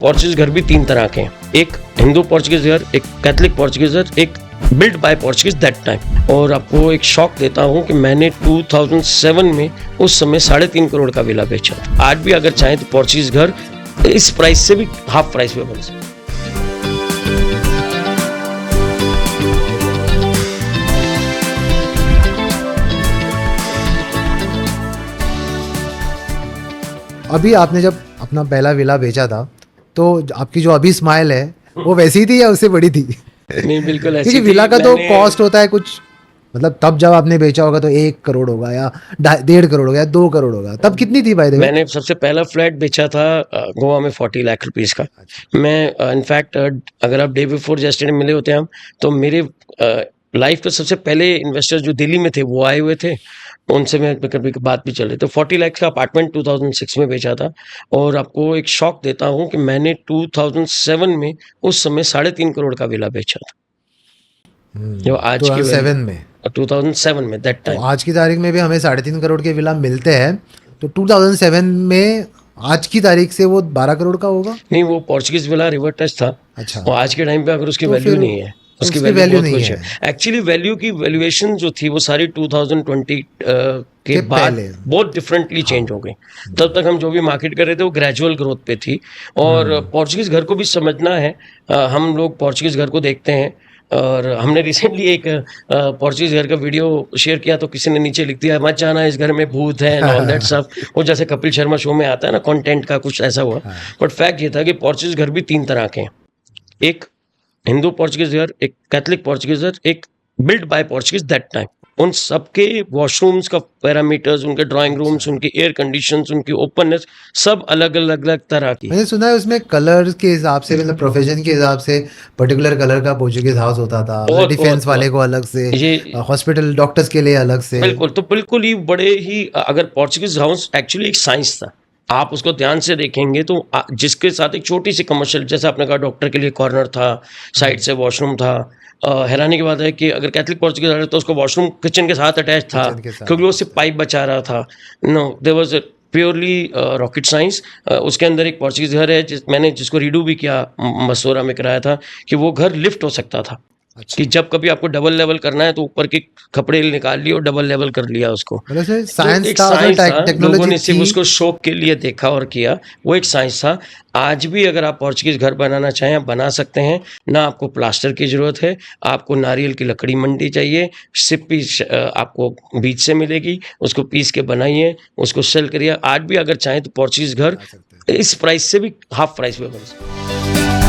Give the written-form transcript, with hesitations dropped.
Portuguese घर भी तीन तरह के हैं, एक हिंदू पोर्चुगीज घर, एक कैथलिक पोर्चुगीज घर, एक build by Portuguese that time. और आपको एक शौक देता हूँ कि मैंने 2007 में उस समय 3.5 करोड़ का विला बेचा था। आज भी अगर चाहें तो पोर्चुगीज घर इस प्राइस से भी हाफ प्राइस में बन सकता है। अभी आपने जब अपना पहला विला बेचा था तो आपकी जो अभी स्माइल है वो वैसी थी या उससे बड़ी थी? नहीं, बिल्कुल ऐसी क्योंकि थी। विला का तो मैंने- कॉस्ट होता है कुछ, मतलब तब जब आपने बेचा होगा तो 1 करोड़ होगा या 1.5 करोड़ होगा या 2 करोड़ होगा, तब कितनी थी बाय द वे? मैंने सबसे पहला फ्लैट बेचा था गोवा में 40 लाख रुपीस का। मैं इनफैक्ट अगर आप डे बिफोर जेस्टरडे मिले होते हम तो मेरे लाइफ के सबसे पहले इन्वेस्टर्स जो दिल्ली में थे वो आए हुए थे, उनसे मैं कभी बात भी चल रही। तो 40 लाख का अपार्टमेंट 2006 में बेचा था। और आपको एक शौक देता हूँ कि मैंने 2007 में उस समय 3.5 करोड़ का विला बेचा था, जो आज की 2007 में। 2007 में दैट तो टाइम। आज की तारीख में भी हमें 3.5 करोड़ के विला मिलते हैं, तो 2007 में आज की तारीख से वो 12 करोड़ का होगा? नहीं, वो पोर्चुगीज विला रिवर टच था। अच्छा। और आज के टाइम पे अगर उसकी तो वैल्यू फिर नहीं है, उसकी उसकी वैल्यू value बहुत नहीं कुछ है। एक्चुअली वैल्यू की वैल्यूएशन जो थी वो सारी 2020 के बाद पहले। बहुत डिफरेंटली चेंज हो गई। तब तक हम जो भी मार्केट कर रहे थे वो ग्रेजुअल ग्रोथ पे थी। और पोर्चुगीज घर को भी समझना है। हम लोग पोर्चुगीज घर को देखते हैं और हमने रिसेंटली एक पोर्चुगीज घर का वीडियो शेयर किया तो किसी ने नीचे लिख दिया मत जाना, इस घर में भूत है ऑल दैट सब। वो जैसे कपिल शर्मा शो में आता है ना, कंटेंट का कुछ ऐसा हुआ। बट फैक्ट ये था कि पोर्चुगीज घर भी तीन तरह के हैं, एक हिंदू पोर्चुगीज घर, एक कैथलिक पोर्चुगीज घर, एक build by Portuguese that time. उन सबके वॉशरूम्स का पैरामीटर्स, उनके ड्राइंग रूम्स, उनकी एयर कंडीशंस, उनकी ओपननेस सब अलग अलग तरह की। मैंने सुना है उसमें कलर के हिसाब से, मतलब प्रोफेशन के हिसाब से पर्टिकुलर कलर का पोर्चुगीज हाउस होता था, बहुत- डिफेंस बहुत- वाले को अलग से, ये- हॉस्पिटल डॉक्टर्स के लिए अलग से। बिल्कुल, तो बिल्कुल ही बड़े ही अगर पोर्चुगीज हाउस एक्चुअली एक साइंस था, आप उसको ध्यान से देखेंगे तो जिसके साथ एक छोटी सी कमर्शियल, जैसे आपने कहा डॉक्टर के लिए कॉर्नर था, साइड से वॉशरूम था। हैरानी की बात है कि अगर कैथलिक पोर्चुगीज है तो उसको वॉशरूम किचन के साथ अटैच था, किचन के साथ। क्योंकि वो सिर्फ पाइप बचा रहा था। No, there was purely rocket science. उसके अंदर एक पोर्चुगीज घर है मैंने जिसको रीडू भी किया, मसूरा में कराया था, कि वो घर लिफ्ट हो सकता था। कि जब कभी आपको डबल लेवल करना है तो ऊपर के कपड़े निकाल लिए और डबल लेवल कर लिया उसको। मतलब उसमें तो साइंस एक था, साइंस था, टेक्नोलॉजी लोगों ने सिर्फ थी। उसको शौक के लिए देखा और किया, वो एक साइंस था। आज भी अगर आप पोर्चुगीज घर बनाना चाहें आप बना सकते हैं। ना आपको प्लास्टर की जरूरत है, आपको नारियल की लकड़ी मंडी चाहिए, सिप्पी आपको बीच से मिलेगी, उसको पीस के बनाइए, उसको सेल करिए। आज भी अगर चाहें तो पोर्चुगीज घर इस प्राइस से भी हाफ प्राइस में बन सकता है।